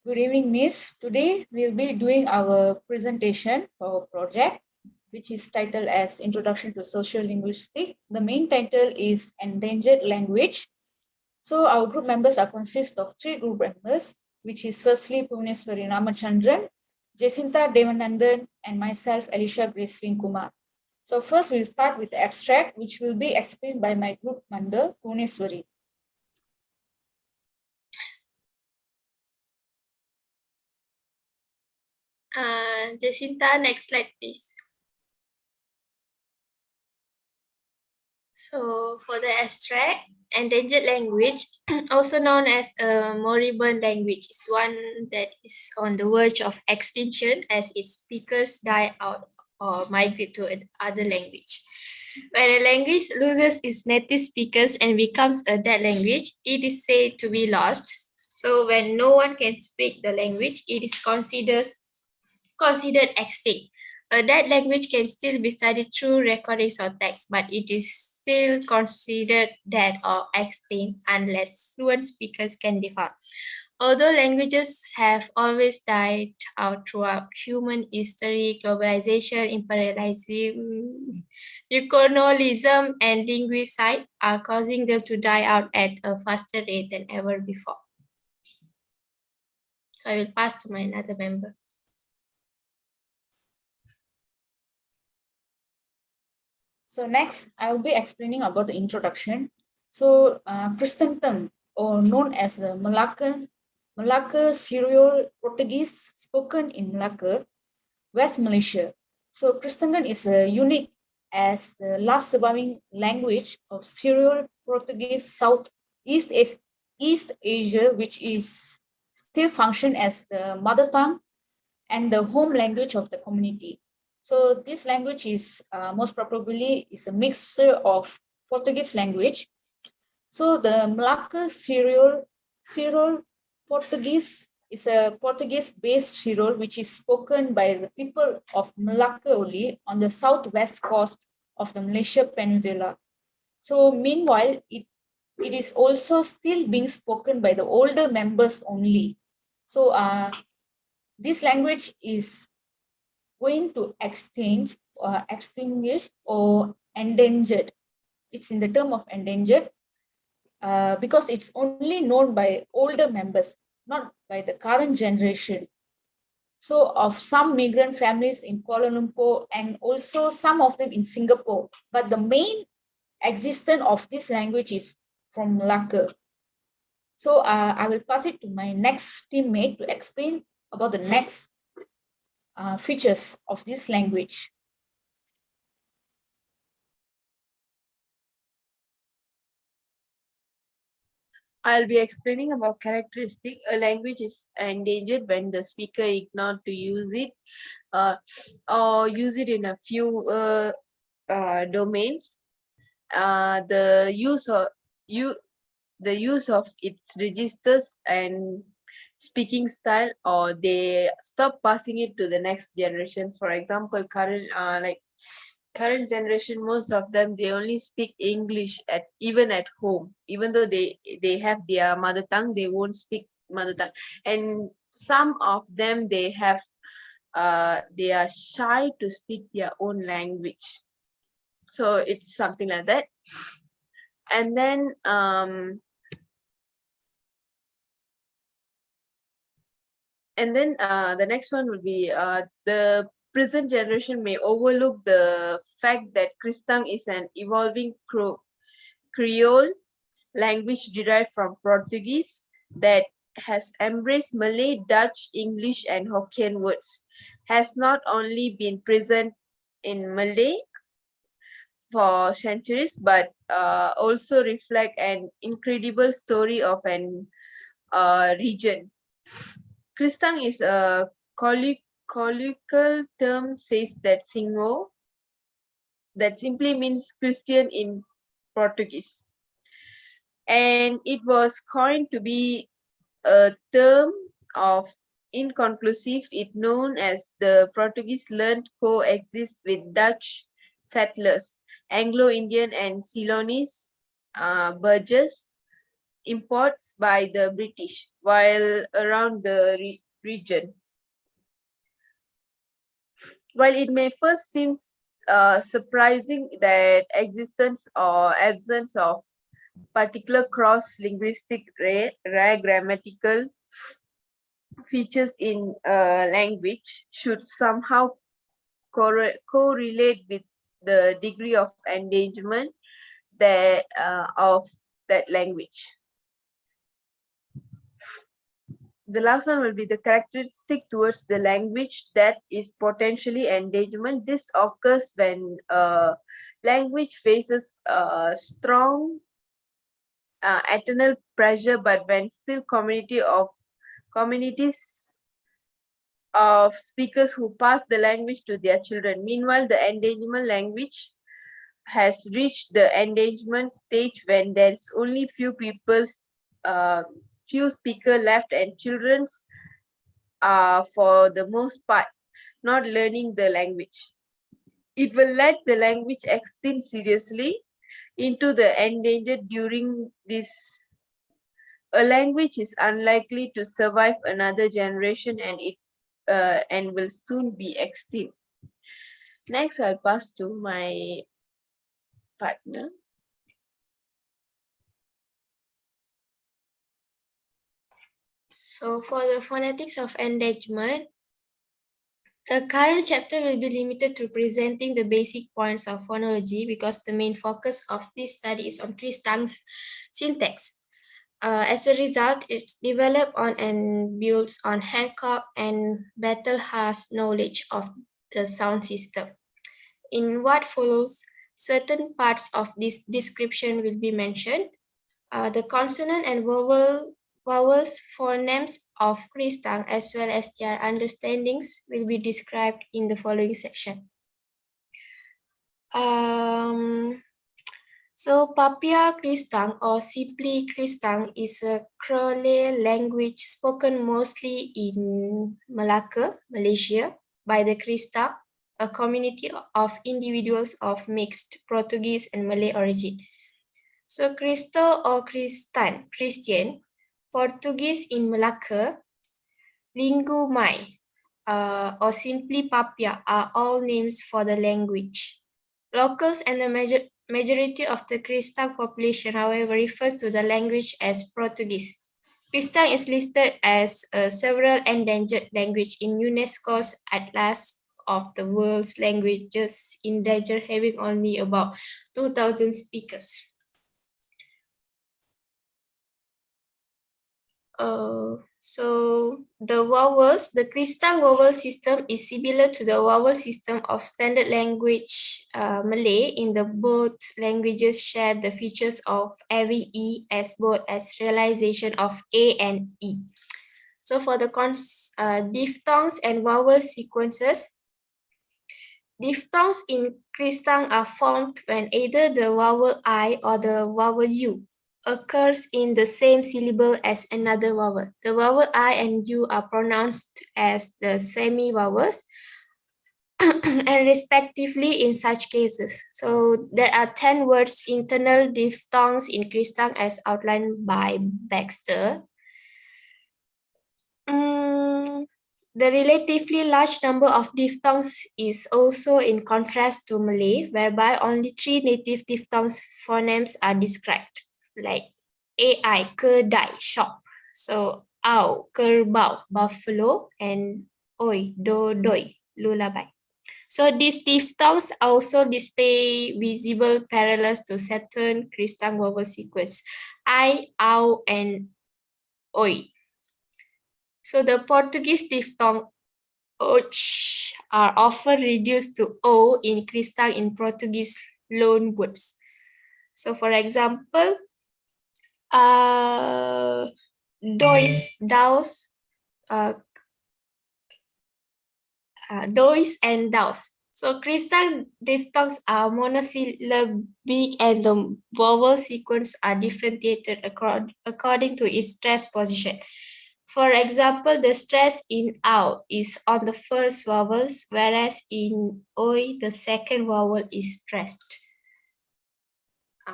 Good evening, Miss. Today we'll be doing our presentation for our project, which is titled as Introduction to Social Linguistics. The main title is Endangered Language. So our group members are consist of 3 group members, which is firstly Bhuvaneswari Ramachandran, Jacinta Devanandan, and myself, Alicia Gracelyn Kumar. So first we'll start with the abstract, which will be explained by my group member, Bhuvaneswari. Jacinta, next slide, please. So for the abstract, endangered language, also known as a moribund language, is one that is on the verge of extinction as its speakers die out or migrate to another language. When a language loses its native speakers and becomes a dead language, it is said to be lost. So when no one can speak the language, it is considered extinct. A dead language can still be studied through recordings or text, but it is still considered dead or extinct unless fluent speakers can be found. Although languages have always died out throughout human history, globalization, imperialism, colonialism, and linguicide are causing them to die out at a faster rate than ever before. So I will pass to my another member. So next, I will be explaining about the introduction. So Kristen, or known as the Malacca Creole Portuguese, spoken in Malacca, West Malaysia. So Kristangan is unique as the last surviving language of Creole Portuguese East Asia, which is still function as the mother tongue and the home language of the community. So this language is most probably is a mixture of Portuguese language. So the Malacca Creole Portuguese is a Portuguese-based Creole which is spoken by the people of Malacca only on the southwest coast of the Malaysia Peninsula. So meanwhile, it is also still being spoken by the older members only. So this language is going to extinguish or endangered. It's in the term of endangered because it's only known by older members, not by the current generation. So of some migrant families in Kuala Lumpur and also some of them in Singapore. But the main existence of this language is from Malacca. So I will pass it to my next teammate to explain about the next features of this language. I'll be explaining about characteristic. A language is endangered when the speaker ignores to use it or use it in a few domains. The use of its registers and speaking style, or they stop passing it to the next generation. For example, current generation, most of them, they only speak English even at home. Even though they have their mother tongue, they won't speak mother tongue. And some of them, they are shy to speak their own language. So it's something like that. And then the next one would be the present generation may overlook the fact that Kristang is an evolving Creole language derived from Portuguese that has embraced Malay, Dutch, English, and Hokkien words, has not only been present in Malay for centuries, but also reflect an incredible story of an region. Kristang is a colloquial term, says that Singo, that simply means Christian in Portuguese. And it was coined to be a term of inconclusive, it known as the Portuguese learned coexist with Dutch settlers, Anglo-Indian and Ceylonese Burgess imports by the British while around the region. While it may first seem surprising that existence or absence of particular cross-linguistic rare grammatical features in a language should somehow correlate with the degree of endangerment of that language. The last one will be the characteristic towards the language that is potentially endangerment. This occurs when language faces strong eternal pressure, but when still communities of speakers who pass the language to their children. Meanwhile, the endangerment language has reached the endangerment stage when there's only few speaker left, and children's are for the most part not learning the language. It will let the language extend seriously into the endangered during this. A language is unlikely to survive another generation, and will soon be extinct. Next, I'll pass to my partner. So for the phonetics of endangerment, the current chapter will be limited to presenting the basic points of phonology because the main focus of this study is on Chris Tang's syntax. As a result, it's developed on and builds on Hancock and Battlehar's knowledge of the sound system. In what follows, certain parts of this description will be mentioned. The consonant and vowels phonemes of Chris Tang as well as their understandings will be described in the following section. So Papia Chris Tang or simply Chris Tang is a Krole language spoken mostly in Malacca, Malaysia, by the Chris Tang, a community of individuals of mixed Portuguese and Malay origin. So Cristo or Christian, Portuguese in Malacca, Lingu Mai, or simply Papia are all names for the language. Locals and the majority of the Kristang population, however, refers to the language as Portuguese. Kristang is listed as a several endangered language in UNESCO's Atlas of the World's Languages, endangered, having only about 2,000 speakers. So the vowels, the Kristang vowel system is similar to the vowel system of standard language Malay. In the both languages share the features of having E as both as realization of A and E. So for the diphthongs and vowel sequences, diphthongs in Kristang are formed when either the vowel I or the vowel U occurs in the same syllable as another vowel. The vowel I and U are pronounced as the semi-vowels and respectively in such cases. So there are 10 words internal diphthongs in Kristang as outlined by Baxter. The relatively large number of diphthongs is also in contrast to Malay, whereby only 3 native diphthongs phonemes are described, like AI, kedai, shop. So, au, kerbau, buffalo, and oi, doi, lullaby. So these diphthongs also display visible parallels to certain Kristang vowel sequence, I, au, and oi. So the Portuguese diphthong och are often reduced to o in Kristang in Portuguese loan words. So for example, dois, daus, dois and daus. So Kristang diphthongs are monosyllabic and the vowel sequence are differentiated according to its stress position. For example, the stress in au is on the first vowels, whereas in oi, the second vowel is stressed.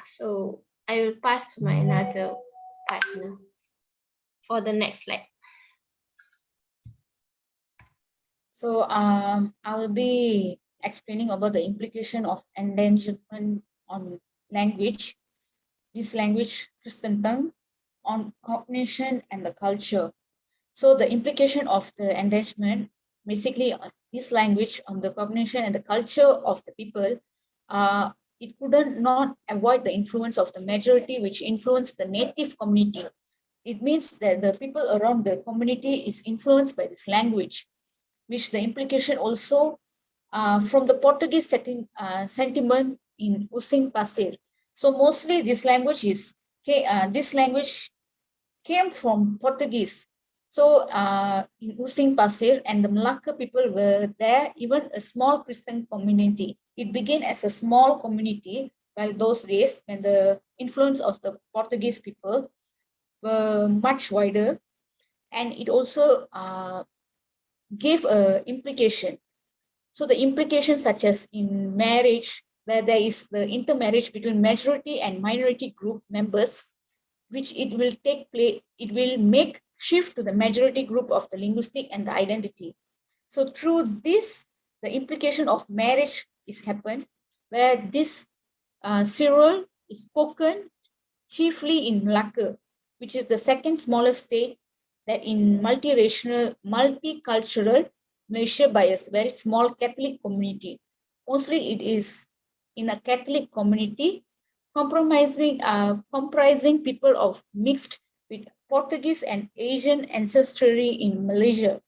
So I will pass to my another for the next slide. So I will be explaining about the implication of endangerment on language, this language, Christian tongue, on cognition and the culture. So the implication of the endangerment, basically this language on the cognition and the culture of the people, it couldn't not avoid the influence of the majority which influenced the native community. It means that the people around the community is influenced by this language, which the implication also from the Portuguese sentiment in Using Pasir. So mostly this language came from Portuguese. So in Using Pasir and the Malacca people were there, even a small Christian community. It began as a small community, while those days when the influence of the Portuguese people were much wider, and it also gave a implication. So the implications such as in marriage, where there is the intermarriage between majority and minority group members, which it will take place, it will make shift to the majority group of the linguistic and the identity. So through this, the implication of marriage is happened, where this Cyril is spoken chiefly in Malacca, which is the second smallest state that in multicultural Malaysia by a very small Catholic community. Mostly it is in a Catholic community comprising people of mixed with Portuguese and Asian ancestry in Malaysia.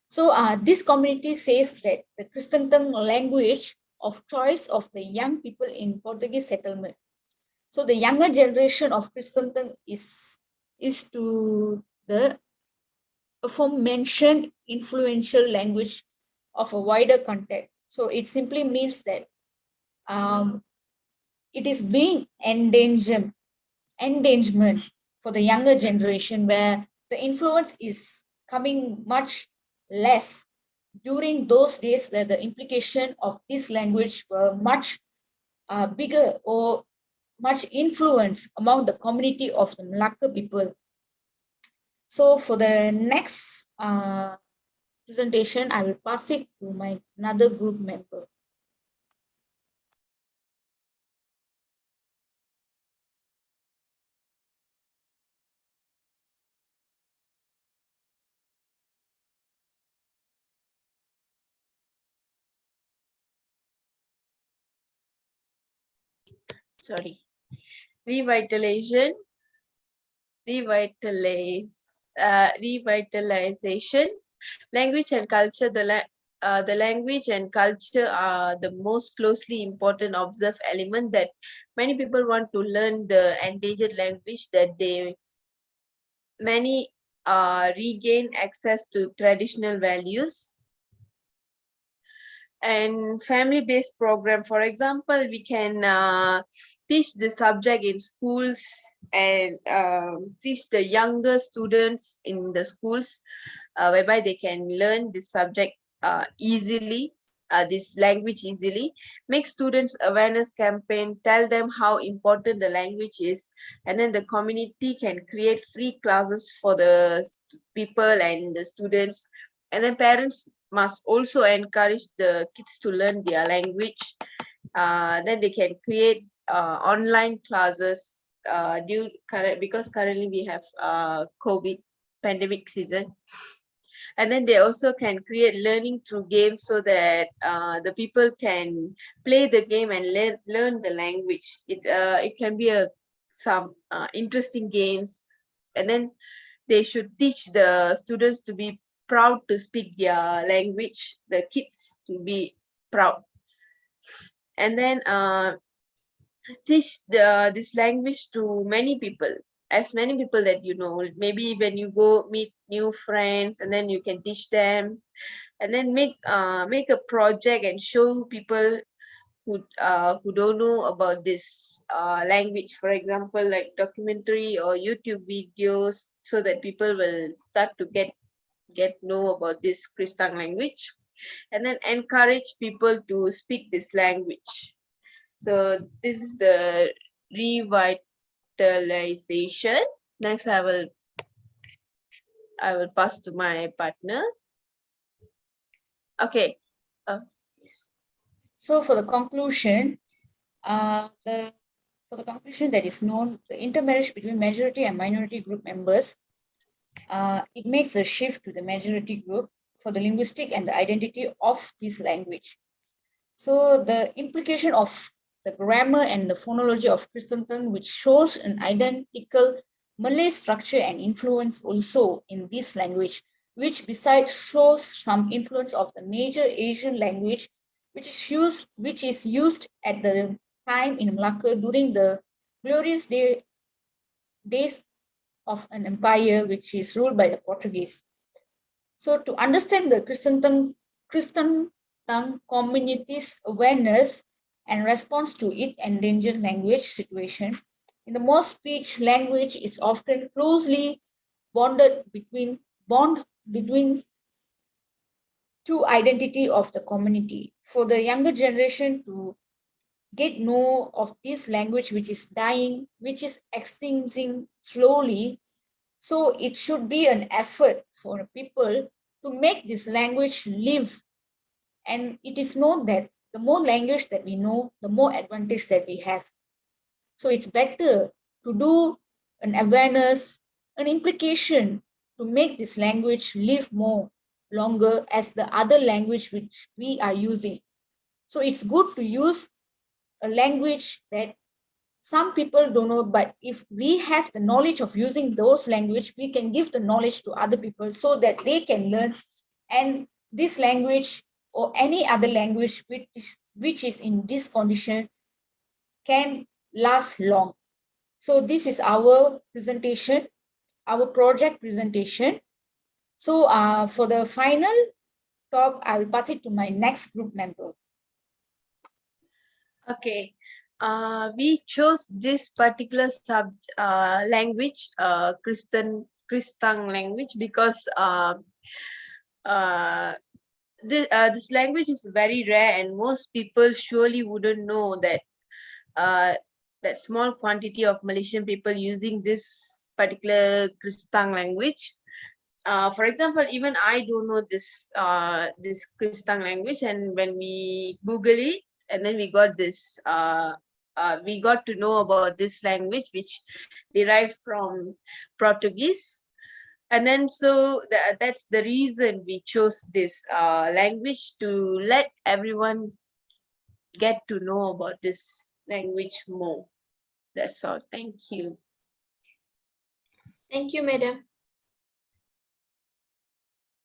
So this community says that the Christian tongue language of choice of the young people in Portuguese settlement. So the younger generation of Christian tongue is to the aforementioned influential language of a wider context. So it simply means that it is being endangerment for the younger generation, where the influence is coming much less during those days where the implication of this language were much bigger or much influence among the community of the Malacca people. So for the next presentation, I will pass it to my another group member. Sorry. Revitalization, revitalization, language and culture. The language and culture are the most closely important observed element that many people want to learn the endangered language, that many regain access to traditional values and family-based program. For example, we can teach the subject in schools and teach the younger students in the schools, whereby they can learn this subject easily, this language easily. Make students awareness campaign, tell them how important the language is, and then the community can create free classes for the people and the students. And then parents must also encourage the kids to learn their language. Then they can create online classes because currently we have COVID pandemic season. And then they also can create learning through games, so that the people can play the game and learn the language. It can be some interesting games. And then they should teach the students to be proud to speak their language, the kids to be proud. And then teach this language to many people, as many people that you know. Maybe when you go meet new friends, and then you can teach them, and then make a project and show people who don't know about this language. For example, like documentary or YouTube videos, so that people will start to get know about this Christian language. And then encourage people to speak this language. So this is the revitalization. Next, I will pass to my partner. Okay. So for the conclusion, that is known, the intermarriage between majority and minority group members, it makes a shift to the majority group for the linguistic and the identity of this language. So the implication of the grammar and the phonology of Christendom, which shows an identical Malay structure and influence also in this language, which besides shows some influence of the major Asian language, which is used at the time in Malacca during the glorious days of an empire which is ruled by the Portuguese. So to understand the Christian tongue community's awareness and response to its endangered language situation, in the most speech language is often closely bond between two identity of the community. For the younger generation to get know of this language which is dying, which is extincting slowly, so it should be an effort for people to make this language live. And it is known that the more language that we know, the more advantage that we have. So it's better to do an awareness, an implication to make this language live more longer as the other language which we are using. So it's good to use a language that some people don't know, but if we have the knowledge of using those language, we can give the knowledge to other people so that they can learn. And this language or any other language which is in this condition can last long. So this is our presentation, our project presentation. So for the final talk, I will pass it to my next group member. Okay. We chose this particular language, Christian language, because this language is very rare, and most people surely wouldn't know that that small quantity of Malaysian people using this particular Christian language. For example, even I don't know this Christian language, and when we Google it, and then we got this we got to know about this language which derived from Portuguese. And then so that's the reason we chose this language, to let everyone get to know about this language more. That's all. Thank you. Thank you, madam.